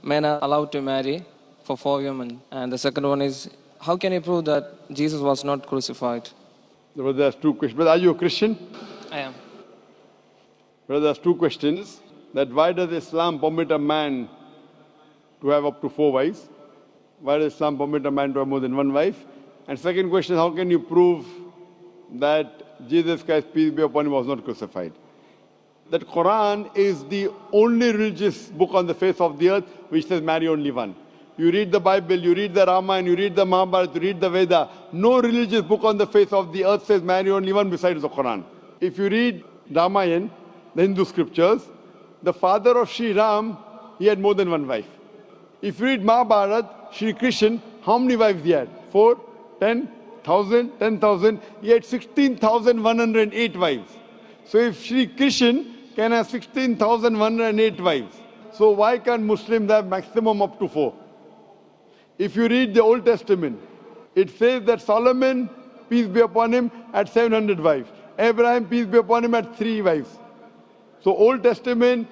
men are allowed to marry for 4 women. And the second one is, how can you prove that Jesus was not crucified? Brother has two questions. Brother, are you a Christian? I am. Brother has two questions. That why does Islam permit a man to have up to 4 wives? Why does Islam permit a man to have more than one wife? And second question, how can you prove that Jesus Christ, peace be upon him, was not crucified? That Quran is the only religious book on the face of the earth which says marry only one. You read the Bible, you read the Ramayana, you read the Mahabharata, you read the Veda. No religious book on the face of the earth says marry only one besides the Quran. If you read Ramayana, the Hindu scriptures, the father of Sri Ram, he had more than one wife. If you read Mahabharata, Sri Krishna, how many wives he had? 4, 10,000, 10,000. He had 16,108 wives. So if Sri Krishna can have 16,108 wives, so why can't Muslims have maximum up to 4? If you read the Old Testament, it says that Solomon, peace be upon him, had 700 wives. Abraham, peace be upon him, had 3 wives. So Old Testament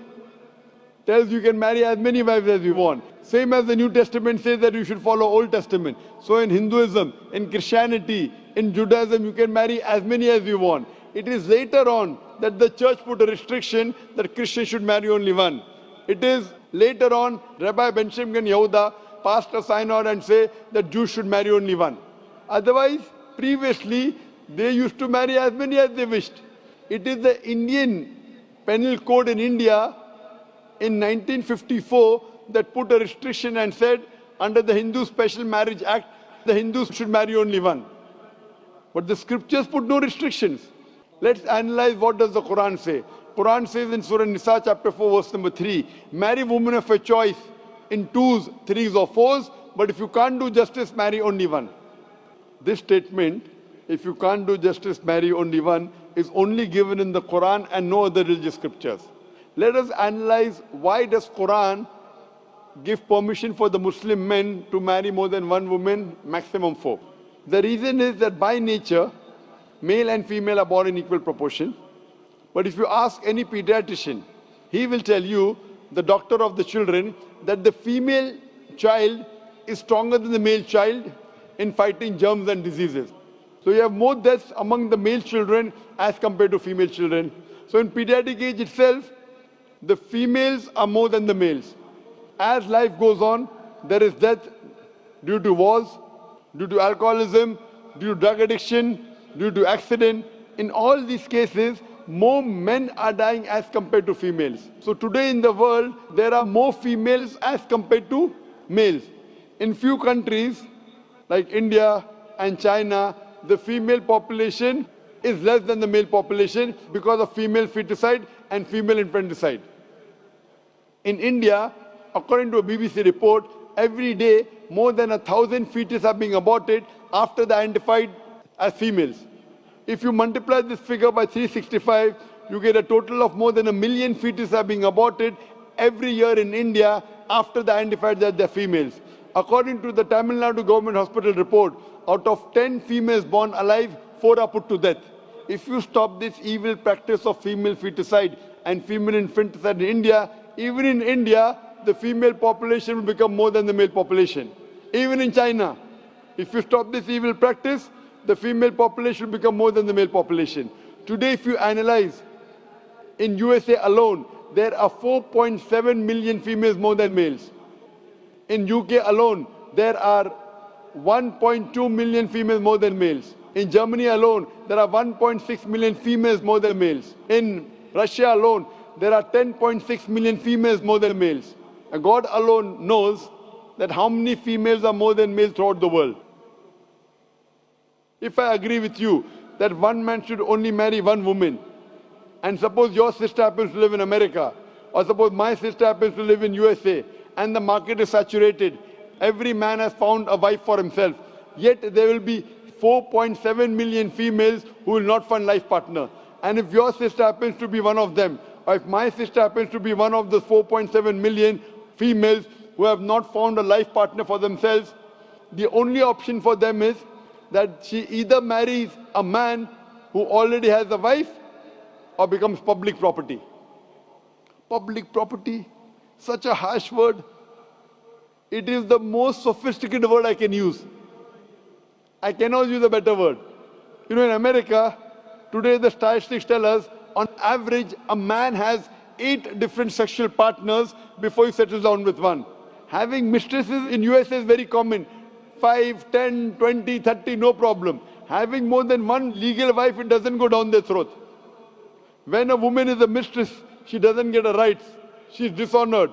tells you can marry as many wives as you want. Same as the New Testament says that you should follow Old Testament. So in Hinduism, in Christianity, in Judaism, you can marry as many as you want. It is later on that the church put a restriction that Christians should marry only one. It is later on, Rabbi Benjamin Yehuda passed a synod and say that Jews should marry only one. Otherwise, previously, they used to marry as many as they wished. It is the Indian penal code in India in 1954 that put a restriction and said under the Hindu Special Marriage Act, the Hindus should marry only one. But the scriptures put no restrictions. Let's analyze what does the Quran say. Quran says in Surah Nisa chapter 4 verse number 3, marry women of your choice in 2s, 3s or 4s, but if you can't do justice, marry only one. This statement, if you can't do justice, marry only one, is only given in the Quran and no other religious scriptures. Let us analyze why does Quran give permission for the Muslim men to marry more than one woman, maximum 4. The reason is that by nature, male and female are born in equal proportion. But if you ask any pediatrician, he will tell you, the doctor of the children, that the female child is stronger than the male child in fighting germs and diseases. So you have more deaths among the male children as compared to female children. So in pediatric age itself, the females are more than the males. As life goes on, there is death due to wars, due to alcoholism, due to drug addiction, due to accident. In all these cases, more men are dying as compared to females. So today in the world, there are more females as compared to males. In few countries, like India and China, the female population is less than the male population because of female feticide and female infanticide. In India, according to a BBC report, every day more than 1,000 fetuses are being aborted after they are identified as females. If you multiply this figure by 365, you get a total of more than 1 million fetuses are being aborted every year in India after they are identified that they are females. According to the Tamil Nadu government hospital report, out of 10 females born alive, 4 are put to death. If you stop this evil practice of female feticide and female infanticide in India, even in India, the female population will become more than the male population. Even in China, if you stop this evil practice, the female population will become more than the male population. Today, if you analyze, in USA alone, there are 4.7 million females more than males. In UK alone, there are 1.2 million females more than males. In Germany alone, there are 1.6 million females more than males. In Russia alone, there are 10.6 million females more than males. And God alone knows that how many females are more than males throughout the world. If I agree with you that one man should only marry one woman, and suppose your sister happens to live in America, or suppose my sister happens to live in USA, and the market is saturated, every man has found a wife for himself, yet there will be 4.7 million females who will not find life partner. And if your sister happens to be one of them, or if my sister happens to be one of the 4.7 million females who have not found a life partner for themselves, the only option for them is that she either marries a man who already has a wife or becomes public property. Public property, such a harsh word. It is the most sophisticated word I can use. I cannot use a better word. You know, in America, today the statistics tell us, on average, a man has 8 different sexual partners before he settles down with one. Having mistresses in US is very common. 5, 10, 20, 30, no problem. Having more than one legal wife, it doesn't go down their throat. When a woman is a mistress, she doesn't get her rights. She is dishonored.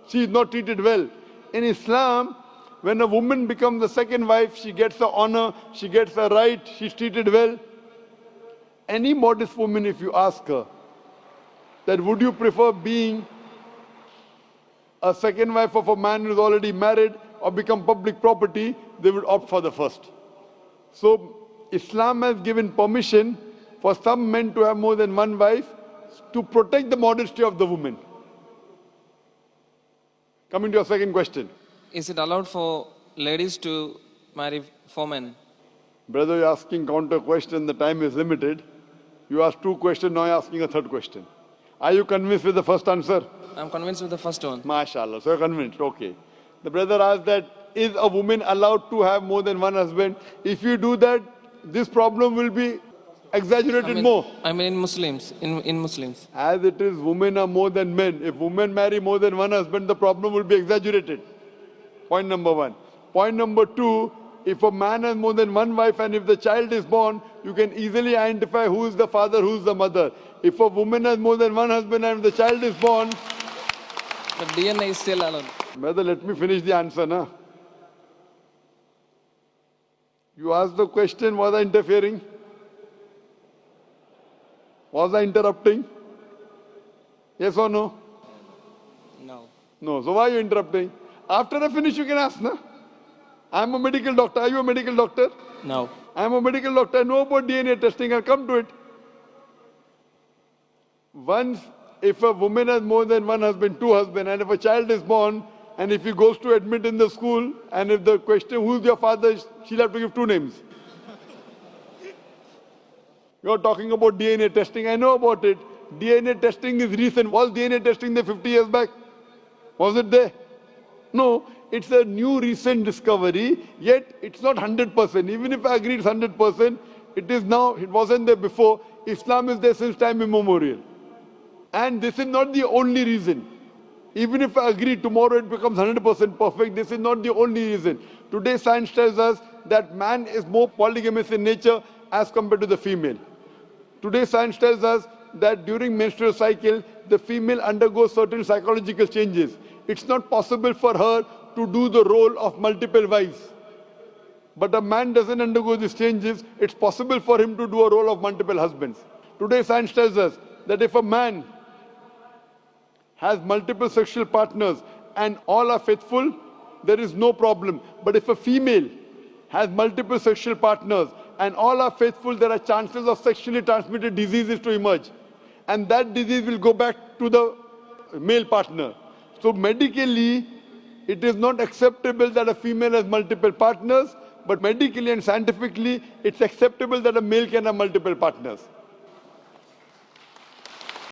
She is not treated well. In Islam, when a woman becomes the second wife, she gets the honor, she gets the right, she's treated well. Any modest woman, if you ask her, that would you prefer being a second wife of a man who's already married or become public property, they would opt for the first. So Islam has given permission for some men to have more than one wife to protect the modesty of the woman. Coming to your second question. Is it allowed for ladies to marry 4 men? Brother, you're asking counter question, the time is limited. You asked 2 questions, now you're asking a 3rd question. Are you convinced with the first answer? I'm convinced with the first one. MashaAllah, so you're convinced, okay. The brother asked that, is a woman allowed to have more than one husband? If you do that, this problem will be exaggerated more. I mean in Muslims, in Muslims. As it is, women are more than men. If women marry more than one husband, the problem will be exaggerated. Point number 1. Point number 2, if a man has more than one wife and if the child is born, you can easily identify who is the father, who is the mother. If a woman has more than one husband and the child is born... But DNA is still allowed. Brother, let me finish the answer, na? You asked the question, was I interfering? Was I interrupting? Yes or no? No. No. So why are you interrupting? After I finish, you can ask, na? I'm a medical doctor. Are you a medical doctor? No. I'm a medical doctor. I know about DNA testing. I'll come to it. Once, if a woman has more than one husband, 2 husbands, and if a child is born, and if he goes to admit in the school, and if the question, who's your father, she'll have to give 2 names. You're talking about DNA testing. I know about it. DNA testing is recent. Was DNA testing there 50 years back? Was it there? No. It's a new recent discovery, yet it's not 100%. Even if I agree it's 100%, it is now, it wasn't there before. Islam is there since time immemorial. And this is not the only reason. Even if I agree tomorrow it becomes 100% perfect, this is not the only reason. Today science tells us that man is more polygamous in nature as compared to the female. Today science tells us that during menstrual cycle, the female undergoes certain psychological changes. It's not possible for her to do the role of multiple wives. But a man doesn't undergo these changes, it's possible for him to do a role of multiple husbands. Today science tells us that if a man has multiple sexual partners and all are faithful, there is no problem. But if a female has multiple sexual partners and all are faithful, there are chances of sexually transmitted diseases to emerge. And that disease will go back to the male partner. So medically, it is not acceptable that a female has multiple partners, but medically and scientifically, it's acceptable that a male can have multiple partners.